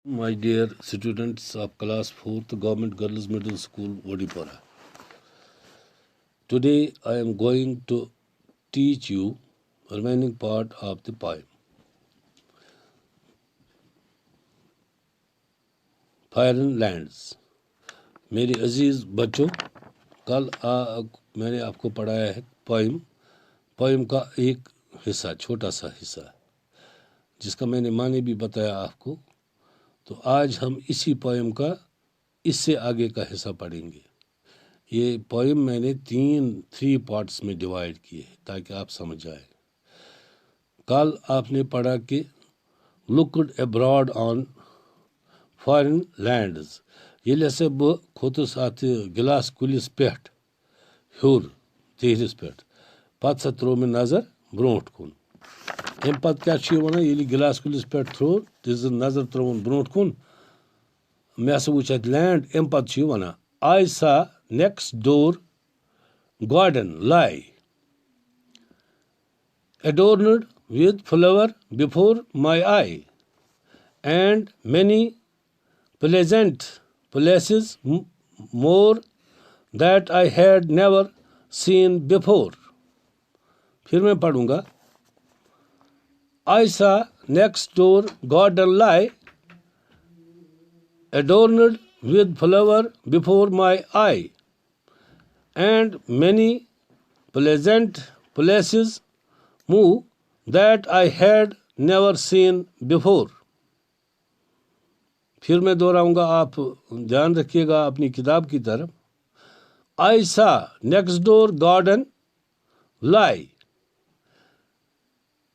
My dear students of class 4th Government Girls Middle School, Vodipara. Today I am going to teach you remaining part of the poem. Foreign Lands. मेरे अजीज बच्चों, कल मैंने आपको पढ़ाया है poem का एक हिस्सा, छोटा सा हिस्सा, जिसका मैंने माने भी बताया आपको। तो आज हम इसी पोइम का इससे आगे का हिस्सा पढ़ेंगे। ये पोइम मैंने थ्री पार्ट्स में डिवाइड किए ताकि आप समझ आए। कल आपने पढ़ा कि looked abroad on foreign lands, ये से बह खोतुस अत गिलास कुलिस पेट हूर तिहरिस पेट, पत सा त्रो में नजर ब्रोट कुन। अम पत क्या वन ये गिलास कुलिस पे थ्रो तिज नजर त्रोन ब्रोट कुन, मे हसा वुच अत लैंड। अम पत वन आई सा next door garden lie, adorned with flower before my eye, and many pleasant places more that I had never seen before. फिर मैं पढ़ूंगा। I saw next door garden lie, adorned with flower before my eye, and many pleasant places move that I had never seen before. फिर मैं दोहराऊंगा, आप ध्यान रखिएगा अपनी किताब की तरफ। I saw next door garden lie,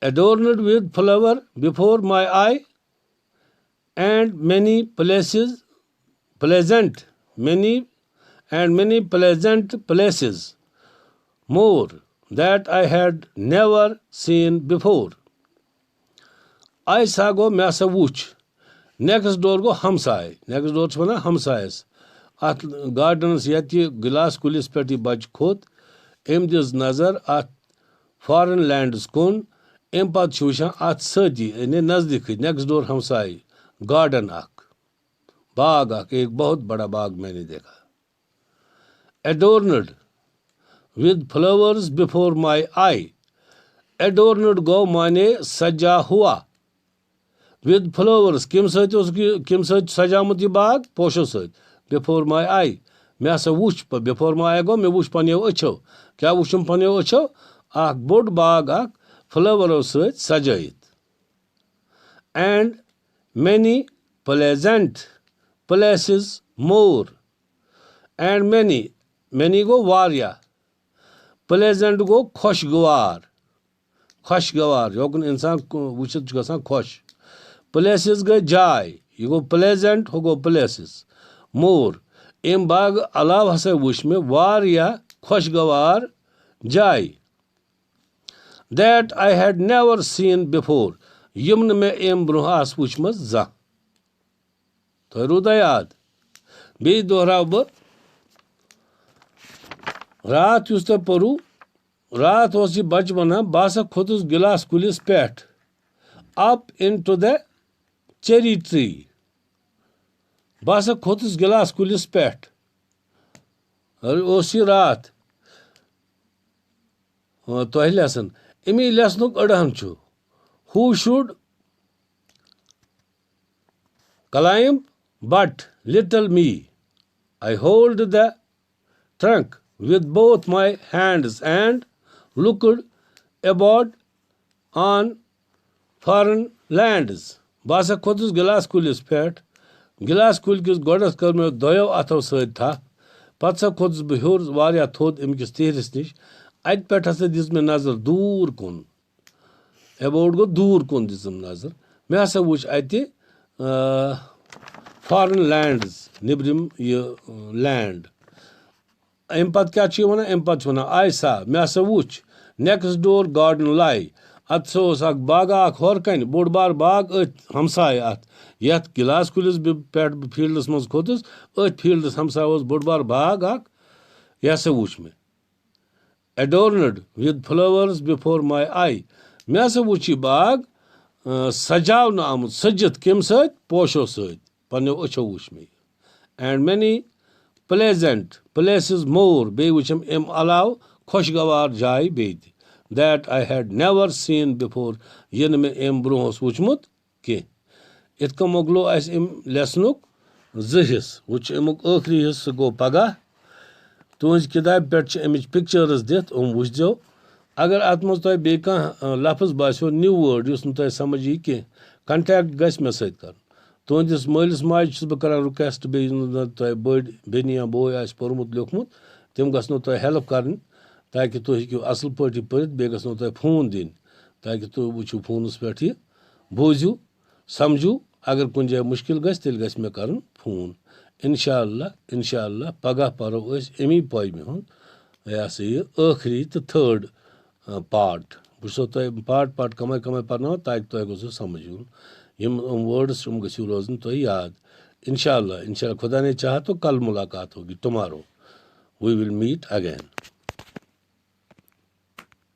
adorned with flower before my eye, and many pleasant places more that I had never seen before. I saw go मैं सा वुच, next door go हमसाय, next door वना हमसायस अत gardens ये गिलास कुलिस पे बच खोत, अम this नजर अत फॉरेन लैंड्स कुन। अम पत वुचान अत सती नजदीक नेक्स्ट डोर हमसाय गार्डन बाग एक बहुत बड़ा बाग मैंने देखा। Adorned with flowers before my eye, adorned गो माने सजा हुआ, with flowers किम सजामुत ये बाग पोशो सत, before my eye मे हसा वुच, before my eye गो मे वुच पन्यो अच्छो, क्या वुचम पन्यो अच्छो, आख बोड बाग फ्लावरों सत सजाइत। And many pleasant places more, and many go Waria, pleasant go खुशगवार योकुन इंसान वुचित गसान खुश। places गए जाय, ये गो pleasant हो गो places more, एम बाग अलाव हसा वुच में वारिया खुशगवार जाय, that I had never seen before, Yemen में एम ब्रोह आस वुचमत जा। तो रूदा याद बे दोहराव ब रात युस तो परू, रात ओस ये बच वना बासा खोतुस गिलास कुलिस पेट up into the cherry tree, बासा खोतुस गिलास कुलिस पेट और ओस ये रात तो लेसन इमी लेसनुक अड़हम छु, who should climb but little me, I hold the trunk with both my hands and looked about on foreign lands. बासा खोतुस गिलास कुलिस पेट, गिलास कुल किस गोडस कर में दोयो अथो सद था, पत सा खोतुस बह्योर वारिया थोद इमकिस तिहरिस निश, अत पेट हसा दिस में नजर दूर कुन, अबाउट गो दूर कुन दिसम नजर। मे हसा वुच अति फॉरेन लैंड्स निब्रिम ये लैंड। अम पत क्या वन, अम पत वन आई सा मे हसा वुच नेक्स्ट डोर गार्डन लाई, अत सोस अख बागा होर कन बोड़ बार बाग अत हमसाय अत यथ गिलास कुलिस पे फील्डस मज खोतुस अत फील्डस हमसाय ओस बोड़ बार बाग अख, यह हसा वुच में। adorned with flowers before my eye, मे हसा वुच बाग सजावन आमुत सजित कम पोशो सो अचो वुच मे and many pleasant places more बे वुचम अम अलाव खुशगवार जाय बे that I had never seen before यन मे अम ब्रोह वुचमुत कह इत कम मोकलो अम लेसनुक हिस्स वुच अमुक आखरी हिस्स गो पगह तुज किताब पे अमिच पिक्चर्स दित वुचो अगर अत मज तुह बे लफ्ज बासो न्यू वर्ड उस तुह समझ यी कह कंटैक्ट गस मे सत कर तुहंदिस मालिस माज बह कर रिक्वेस्ट बे तुह बड़ बेन या बोय आ पोर्मुत लियोखमुत तम गो तुह हेल्प कर ताकि तुह हेकू असल पे पढ़ बे गो तुह फोन दिन ताकि तुह वुचू फोनस पे यह बूझू समझू अगर कुछ जाए मुश्किल तेल गस मे कर फोन इंशाअल्लाह पगह परो अमी पोइमे हुंद यह सा यह आखरी तो थर्ड पार्ट बो तुह पार्ट कम पर्न ताकि तुह गो समझ यम वर्ड्स गो रोजन तुह याद इंशाअल्लाह खुदा ने चाहा तो कल मुलाकात होगी tomorrow we will meet again.